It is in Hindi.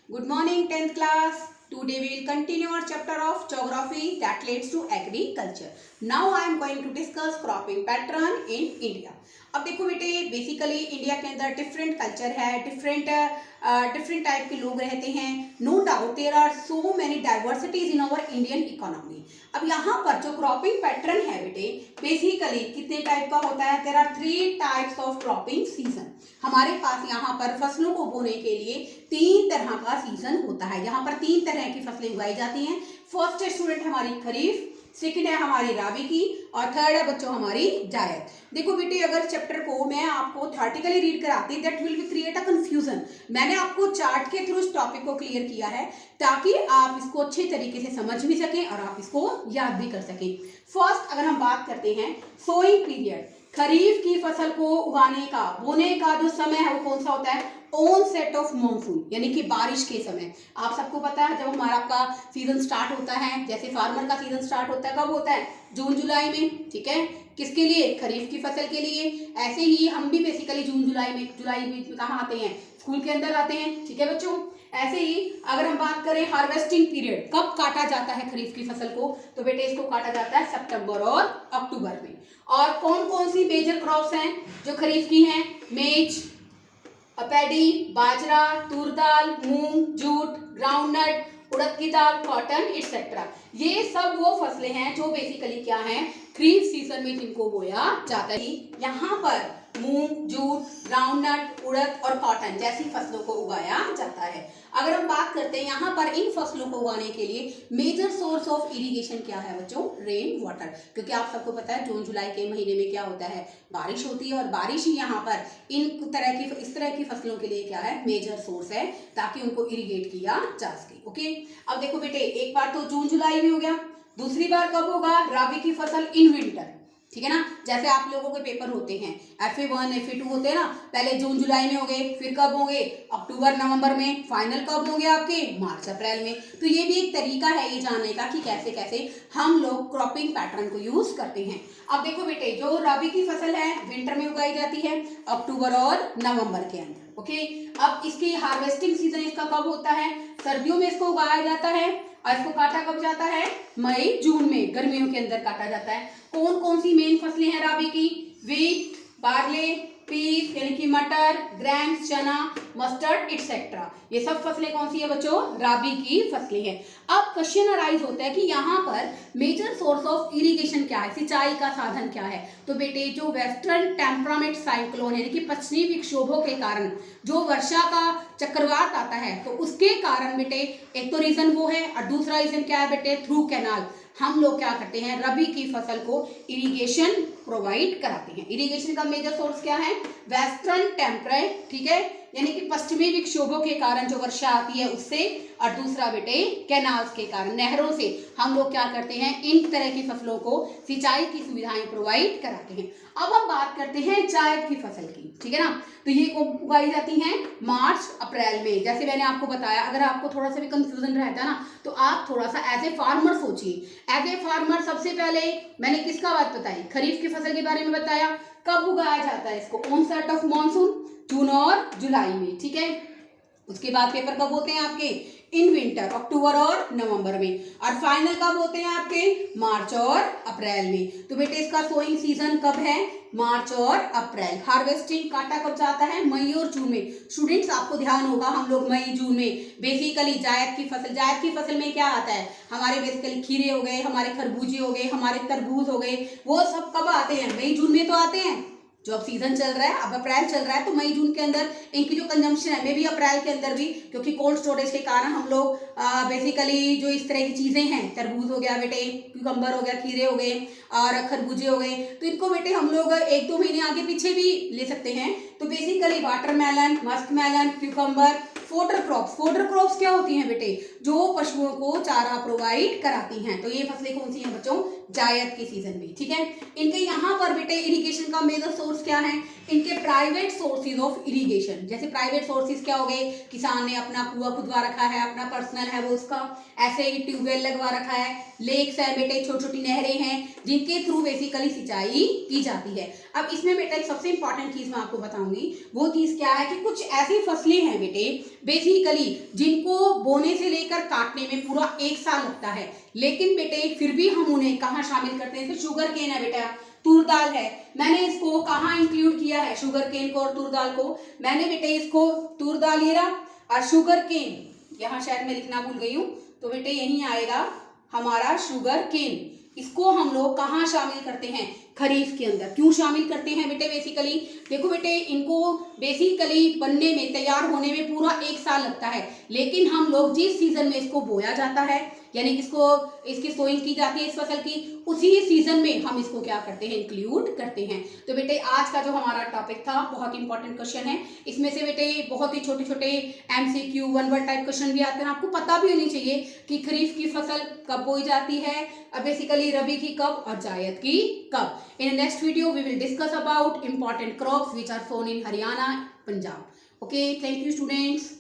Good morning 10th class. Today we will continue our chapter of geography that leads to agriculture. Now I am going to discuss cropping pattern in India. अब देखो बेटे बेसिकली इंडिया के अंदर डिफरेंट कल्चर है, डिफरेंट टाइप के लोग रहते हैं. No doubt there are so many diversities in our Indian economy. अब यहाँ पर जो क्रॉपिंग पैटर्न है बेटे बेसिकली कितने टाइप का होता है? There are 3 types of cropping season. हमारे पास यहाँ पर फसलों को बोने के लिए 3 तरह का सीजन होता है. यहाँ पर 3 तरह की फसलें उगाई जाती हैं. फर्स्ट स्टूडेंट हमारी खरीफ, सेकेंड है हमारी राबी की और थर्ड है बच्चों हमारी जायद. देखो बेटे अगर चैप्टर को मैं आपको थ्योरेटिकली रीड कराती that will be create a confusion. मैंने आपको चार्ट के थ्रू इस टॉपिक को क्लियर किया है ताकि आप इसको अच्छे तरीके से समझ भी सकें और आप इसको याद भी कर सकें. फर्स्ट अगर हम बात करते हैं सोइंग पीरियड, खरीफ की फसल को उगाने का बोने का जो समय है वो कौन सा होता है? ऑन सेट ऑफ मॉनसून यानी कि बारिश के समय. आप सबको पता है जब हमारा आपका सीजन स्टार्ट होता है, जैसे फार्मर का सीजन स्टार्ट होता है कब होता है? जून जुलाई में. ठीक है, किसके लिए? खरीफ की फसल के लिए. ऐसे ही हम भी बेसिकली जून जुलाई में कहाँ आते हैं? स्कूल के अंदर आते हैं. ठीक है बच्चों, ऐसे ही अगर हम बात करें हार्वेस्टिंग पीरियड, कब काटा जाता है खरीफ की फसल को? तो बेटे इसको काटा जाता है सितंबर और अक्टूबर में. और कौन कौन सी मेजर क्रॉप्स हैं जो खरीफ की हैं? मेज, पैडी, बाजरा, तूर दाल, मूंग, जूट, ग्राउंडनट, उड़द की दाल, कॉटन एक्सेट्रा. ये सब वो फसलें हैं जो बेसिकली क्या हैं? खरीफ सीजन में जिनको बोया जाता है. यहाँ पर मूंग, जूट, ग्राउंडनट, उड़द और कॉटन जैसी फसलों को उगाया जाता है. अगर हम बात करते हैं यहाँ पर इन फसलों को उगाने के लिए मेजर सोर्स ऑफ इरिगेशन क्या है बच्चों? Rain water. क्योंकि आप सबको पता है जून जुलाई के महीने में क्या होता है? बारिश होती है और बारिश ही यहाँ पर इस तरह की फसलों के लिए क्या है? मेजर सोर्स है ताकि उनको इरिगेट किया जा सके. ओके, अब देखो बेटे एक बार तो जून जुलाई में हो गया, दूसरी बार कब होगा? राबी की फसल इन विंटर. ठीक है ना, जैसे आप लोगों के पेपर होते हैं FA1 FA2 होते हैं ना, पहले जून जुलाई में हो गए, फिर कब होंगे? अक्टूबर नवंबर में. फाइनल कब होंगे आपके? मार्च अप्रैल में. तो ये भी एक तरीका है ये जानने का कि कैसे कैसे हम लोग क्रॉपिंग पैटर्न को यूज करते हैं. अब देखो बेटे जो राबी की फसल है विंटर में उगाई जाती है, अक्टूबर और नवंबर के अंदर. ओके, अब इसकी हार्वेस्टिंग सीजन इसका कब होता है? सर्दियों में इसको उगाया जाता है और इसको काटा कब जाता है? मई जून में, गर्मियों के अंदर काटा जाता है. कौन कौन सी मेन फसलें हैं राबी की? वीट, बार्ले, पीस यानी कि मटर, ग्रैम्स, चना, मस्टर्ड एक्सेट्रा. ये सब फसलें कौन सी है बच्चों? राबी की फसलें हैं. अब क्वेश्चन अराइज होता है कि यहाँ पर मेजर सोर्स ऑफ इरिगेशन क्या है? सिंचाई का साधन क्या है? तो बेटे जो वेस्टर्न टेम्परामेंट साइक्लोन यानी कि पश्चिमी विक्षोभों के कारण जो वर्षा का चक्रवात आता है तो उसके कारण बेटे एक तो रीजन वो है और दूसरा रीजन क्या है बेटे? थ्रू कैनाल हम लोग क्या करते हैं? रबी की फसल को इरिगेशन प्रोवाइड कराते हैं. इरिगेशन का मेजर सोर्स क्या है? Western temperate. ठीक है, यानी कि पश्चिमी विक्षोभों के कारण जो वर्षा आती है उससे, और दूसरा बेटे कैनाल्स के कारण, नहरों से हम लोग क्या करते हैं? इन तरह की फसलों को सिंचाई की सुविधाएं प्रोवाइड कराते हैं. अब हम बात करते हैं जायद की फसल की. ठीक है ना, तो ये उगाई जाती हैं मार्च अप्रैल में. जैसे मैंने आपको बताया, अगर आपको थोड़ा सा भी कंफ्यूजन रहता है ना तो आप थोड़ा सा एज ए फार्मर सोचिए. एज ए फार्मर सबसे पहले मैंने किसका बात बताई? खरीफ की फसल के बारे में बताया. कब उगाया जाता है इसको? ऑन सेट ऑफ मॉनसून, जून और जुलाई में. ठीक है, उसके बाद पेपर कब होते हैं आपके? इन विंटर, अक्टूबर और नवंबर में. और फाइनल कब होते हैं आपके? मार्च और अप्रैल में. तो बेटे इसका सोइंग सीजन कब है? मार्च और अप्रैल. हार्वेस्टिंग काटा कब जाता है? मई और जून में. स्टूडेंट्स आपको ध्यान होगा हम लोग मई जून में बेसिकली जायद की फसल में क्या आता है? हमारे बेसिकली खीरे हो गए, हमारे खरबूजे हो गए, हमारे तरबूज हो गए, वो सब कब आते हैं? मई जून में तो आते हैं. जो अब सीजन चल रहा है, अब अप्रैल चल रहा है, तो मई जून के अंदर इनकी जो कंजम्पशन है मे भी अप्रैल के अंदर भी, क्योंकि कोल्ड स्टोरेज के कारण हम लोग बेसिकली जो इस तरह की चीजें हैं, तरबूज हो गया बेटे, क्यूकम्बर हो गया, खीरे हो गए और खरबूजे हो गए, तो इनको बेटे हम लोग 1-2 महीने आगे पीछे भी ले सकते हैं. तो basically watermelon, muskmelon, cucumber, fodder crops क्या होती हैं बेटे? जो पशुओं को चारा प्रोवाइड कराती हैं. तो ये फसलें कौन सी हैं बच्चों? जायद के सीजन में. ठीक है, इनके यहाँ पर बेटे इरिगेशन का मेजर सोर्स क्या है? इनके प्राइवेट सोर्सेज ऑफ इरिगेशन। जैसे प्राइवेट सोर्सेज क्या हो गए, किसान ने अपना कुआं खुदवा रखा है, अपना पर्सनल है वो उसका, ऐसे ही ट्यूबवेल लगवा रखा है, लेक्स है बेटे, छोटी छोटी नहरें हैं जिनके थ्रू बेसिकली सिंचाई की जाती है। अब इसमें बेटा एक सबसे इंपॉर्टेंट चीज मैं आपको बताऊंगी, वो चीज क्या है कि कुछ ऐसी फसलें हैं बेटे बेसिकली जिनको बोने से लेकर काटने में पूरा 1 साल लगता है, लेकिन बेटे फिर भी हम उन्हें कहाँ शामिल करते हैं। जैसे शुगर केन है बेटा, तूर दाल है, मैंने इसको कहाँ इंक्लूड किया है, शुगर केन को और तूर दाल को। मैंने बेटे इसको तूर दाल ये रहा और शुगर केन यहाँ शायद मैं लिखना भूल गई हूँ, तो बेटे यहीं आएगा हमारा शुगर केन। इसको हम लोग कहाँ शामिल करते हैं, खरीफ के अंदर। क्यों शामिल करते हैं बेटे बेसिकली, देखो बेटे इनको बेसिकली बनने में, तैयार होने में पूरा 1 साल लगता है, लेकिन हम लोग जिस सीजन में इसको बोया जाता है, यानी इसको इसकी सोइंग की जाती है इस फसल की, उसी सीजन में हम इसको क्या करते हैं, इंक्लूड करते हैं। तो बेटे आज का जो हमारा टॉपिक था बहुत इंपॉर्टेंट क्वेश्चन है, इसमें से बेटे बहुत ही छोटे छोटे MCQ 1 वर्ड टाइप क्वेश्चन भी आते हैं। आपको पता भी होनी चाहिए कि खरीफ की फसल कब बोई जाती है, बेसिकली रबी की कब और जायद की कब। In next video we will discuss about important crops which are sown in Haryana, Punjab. Okay, thank you students.